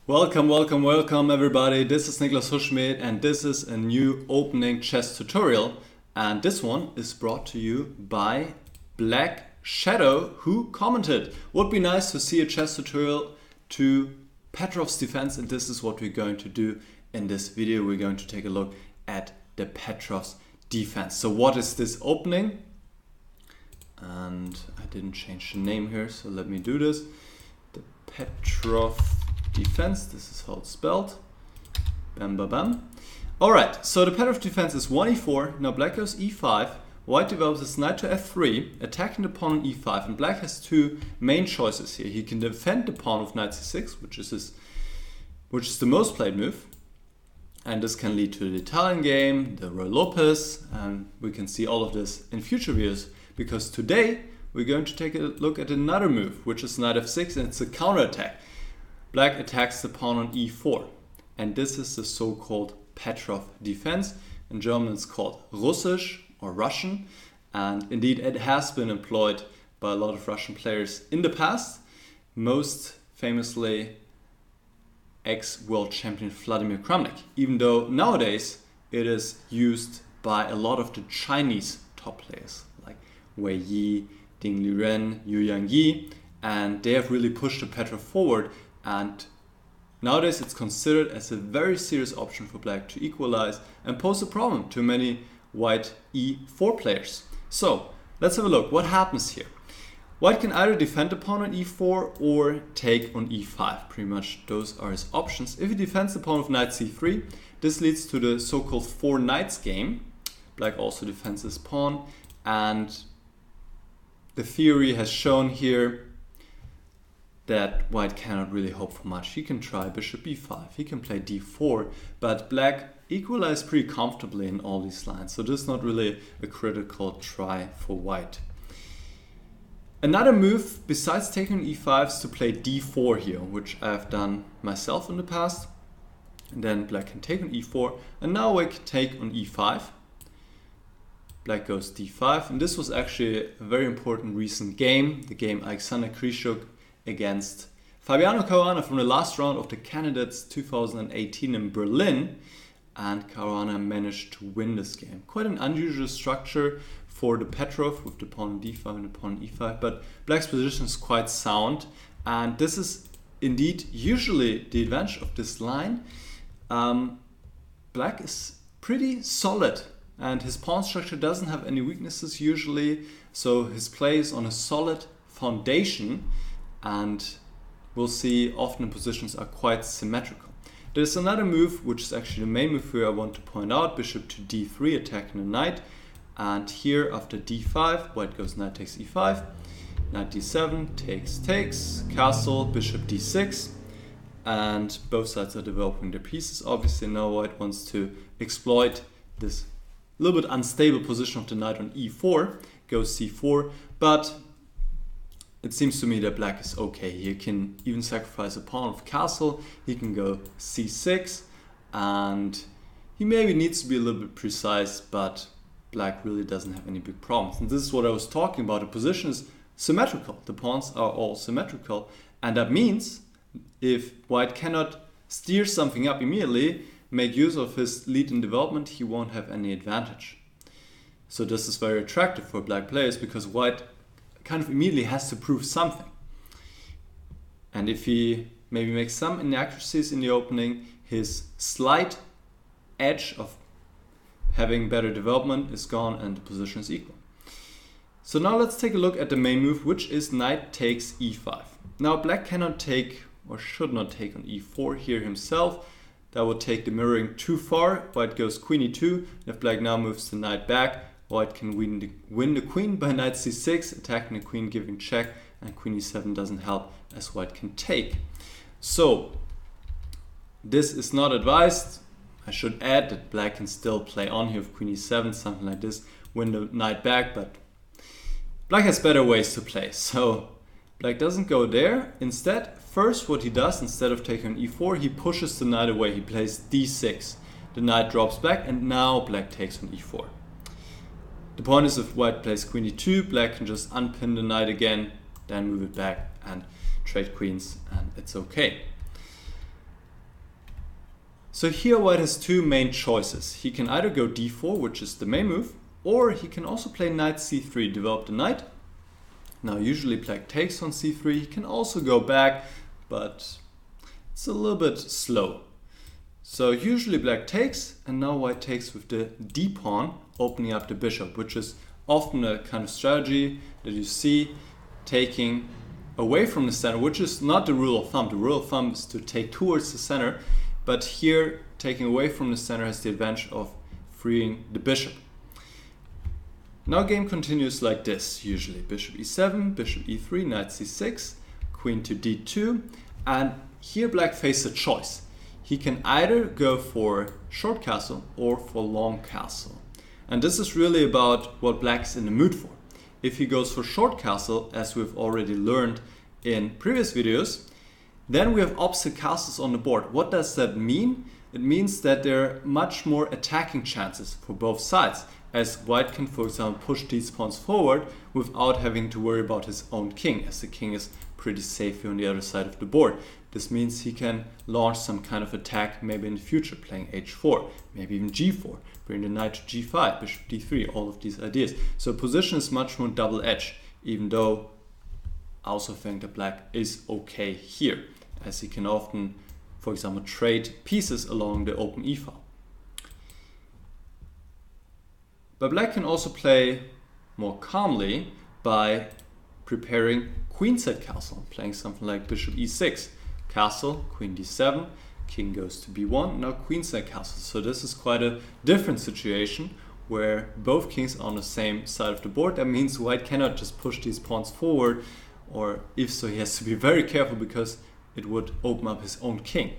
Welcome, welcome, welcome everybody. This is Niclas Huschenbeth and this is a new opening chess tutorial. And this one is brought to you by Black Shadow, who commented, would be nice to see a chess tutorial to Petrov's defense, and this is what we're going to do in this video. We're going to take a look at the Petrov's defense. So what is this opening? And I didn't change the name here, so let me do this. The Petrov defense, this is how it's spelled. Bam, bam, bam. Alright, so the Petrov defense is 1e4, now black goes e5, white develops his knight to f3, attacking the pawn on e5, and black has two main choices here. He can defend the pawn with knight c6, which is the most played move, and this can lead to the Italian game, the Roy Lopez, and we can see all of this in future videos, because today we're going to take a look at another move, which is knight f6, and it's a counterattack. Black attacks the pawn on e4, and this is the so-called Petrov defense. In German it's called Russisch or Russian, and indeed it has been employed by a lot of Russian players in the past, most famously ex-world champion Vladimir Kramnik, even though nowadays it is used by a lot of the Chinese top players like Wei Yi, Ding Liren, Yu Yangyi, and they have really pushed the Petrov forward. And nowadays it's considered as a very serious option for black to equalize and pose a problem to many white e4 players. So let's have a look. What happens here? White can either defend the pawn on e4 or take on e5. Pretty much those are his options. If he defends the pawn with knight c3, this leads to the so-called four knights game. Black also defends his pawn, and the theory has shown here that white cannot really hope for much. He can try bishop b5, he can play d4, but black equalized pretty comfortably in all these lines, so this is not really a critical try for white. Another move besides taking e5 is to play d4 here, which I have done myself in the past. And then black can take on e4, and now white can take on e5. Black goes d5, and this was actually a very important recent game, the game Alexander Krischuk against Fabiano Caruana from the last round of the Candidates 2018 in Berlin, and Caruana managed to win this game. Quite an unusual structure for the Petrov with the pawn on d5 and the pawn on e5, but black's position is quite sound, and this is indeed usually the advantage of this line. Black is pretty solid and his pawn structure doesn't have any weaknesses usually, so his play is on a solid foundation, and we'll see often positions are quite symmetrical. There's another move, which is actually the main move here I want to point out, bishop to d3, attacking the knight. And here after d5, white goes knight takes e5, knight d7, takes, castle, bishop d6. And both sides are developing their pieces. Obviously now white wants to exploit this little bit unstable position of the knight on e4, goes c4, but it seems to me that black is okay. He can even sacrifice a pawn of castle, he can go c6, and he maybe needs to be a little bit precise, but black really doesn't have any big problems. And this is what I was talking about. The position is symmetrical. The pawns are all symmetrical, and that means if white cannot steer something up immediately, make use of his lead in development, he won't have any advantage. So this is very attractive for black players because white kind of immediately has to prove something. And if he maybe makes some inaccuracies in the opening, his slight edge of having better development is gone and the position is equal. So now let's take a look at the main move, which is knight takes e5. Now black cannot take or should not take on e4 here himself. That would take the mirroring too far. White goes queen e2. If black now moves the knight back, white can win the queen by knight c6, attacking the queen, giving check, and queen e7 doesn't help as white can take. So this is not advised. I should add that black can still play on here with queen e7, something like this, win the knight back, but black has better ways to play. So black doesn't go there. Instead, first what he does, instead of taking on e4, he pushes the knight away. He plays d6. The knight drops back, and now black takes on e4. The point is if white plays queen e2, black can just unpin the knight again, then move it back and trade queens, and it's okay. So here white has two main choices. He can either go d4, which is the main move, or he can also play knight c3, develop the knight. Now usually black takes on c3, he can also go back, but it's a little bit slow. So usually black takes, and now white takes with the d pawn, opening up the bishop, which is often a kind of strategy that you see taking away from the center, which is not the rule of thumb. The rule of thumb is to take towards the center, but here taking away from the center has the advantage of freeing the bishop. Now game continues like this, usually bishop e7, bishop e3, knight c6, queen to d2, and here black faces a choice. He can either go for short castle or for long castle. And this is really about what black is in the mood for. If he goes for short castle, as we've already learned in previous videos, then we have opposite castles on the board. What does that mean? It means that there are much more attacking chances for both sides, as white can, for example, push these pawns forward without having to worry about his own king, as the king is pretty safe here on the other side of the board. This means he can launch some kind of attack maybe in the future, playing h4, maybe even g4, bring the knight to g5, bishop d3, all of these ideas. So position is much more double-edged, even though I also think that black is okay here, as he can often, for example, trade pieces along the open e-file. But black can also play more calmly by preparing queenside castle, playing something like bishop e6, castle, queen d7, king goes to b1, now queenside castle. So this is quite a different situation where both kings are on the same side of the board. That means white cannot just push these pawns forward, or if so, he has to be very careful because it would open up his own king.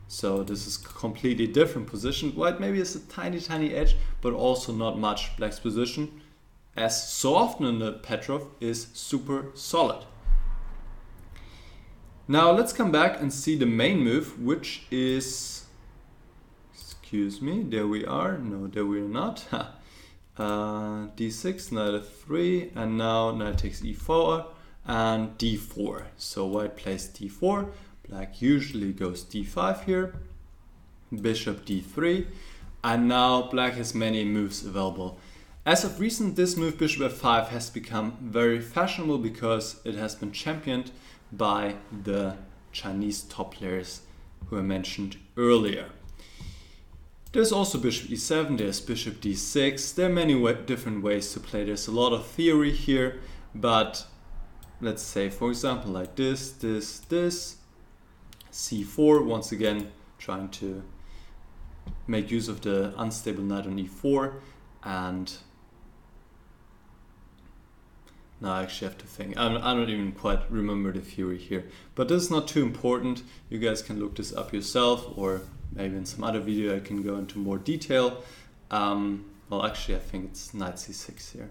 So this is a completely different position. White maybe has a tiny edge, but also not much. Black's position, as so often in the Petrov, is super solid. Now let's come back and see the main move, which is, excuse me, there we are, no, there we are not. d6, knight f3, and now knight takes e4 and d4. So white plays d4, black usually goes d5 here, bishop d3, and now black has many moves available. As of recent, this move, bishop f5, has become very fashionable because it has been championed by the Chinese top players who I mentioned earlier. There's also bishop e7, there's bishop d6, there are many different ways to play. There's a lot of theory here, but let's say, for example, like this, c4, once again trying to make use of the unstable knight on e4, and now I actually have to think. I don't even quite remember the theory here. But this is not too important. You guys can look this up yourself, or maybe in some other video I can go into more detail. Well, actually I think it's knight c6 here.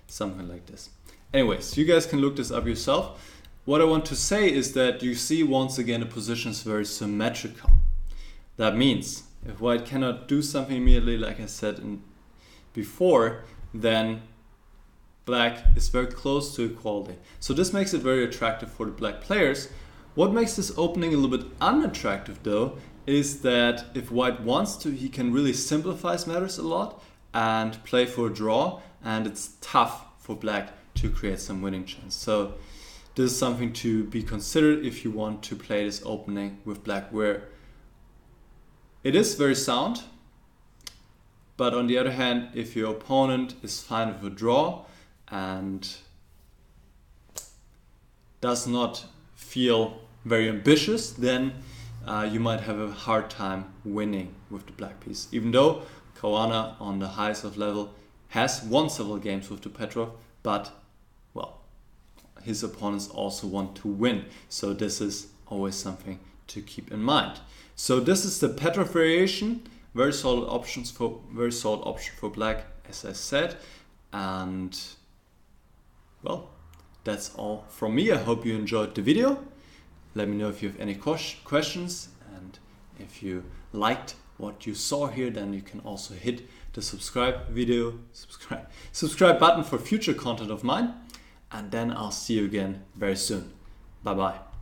Something like this. Anyways, you guys can look this up yourself. What I want to say is that you see once again the position is very symmetrical. That means if white cannot do something immediately, like I said before, then black is very close to equality. So this makes it very attractive for the black players. What makes this opening a little bit unattractive though is that if white wants to, he can really simplify matters a lot and play for a draw, and it's tough for black to create some winning chance. So this is something to be considered if you want to play this opening with black, where it is very sound, but on the other hand, if your opponent is fine with a draw and does not feel very ambitious, then you might have a hard time winning with the black piece. Even though Caruana on the highest of level has won several games with the Petrov, but well, his opponents also want to win. So this is always something to keep in mind. So this is the Petrov variation, very solid option for black, as I said, and well, that's all from me. I hope you enjoyed the video. Let me know if you have any questions, and if you liked what you saw here, then you can also hit the subscribe button for future content of mine, and then I'll see you again very soon. Bye bye.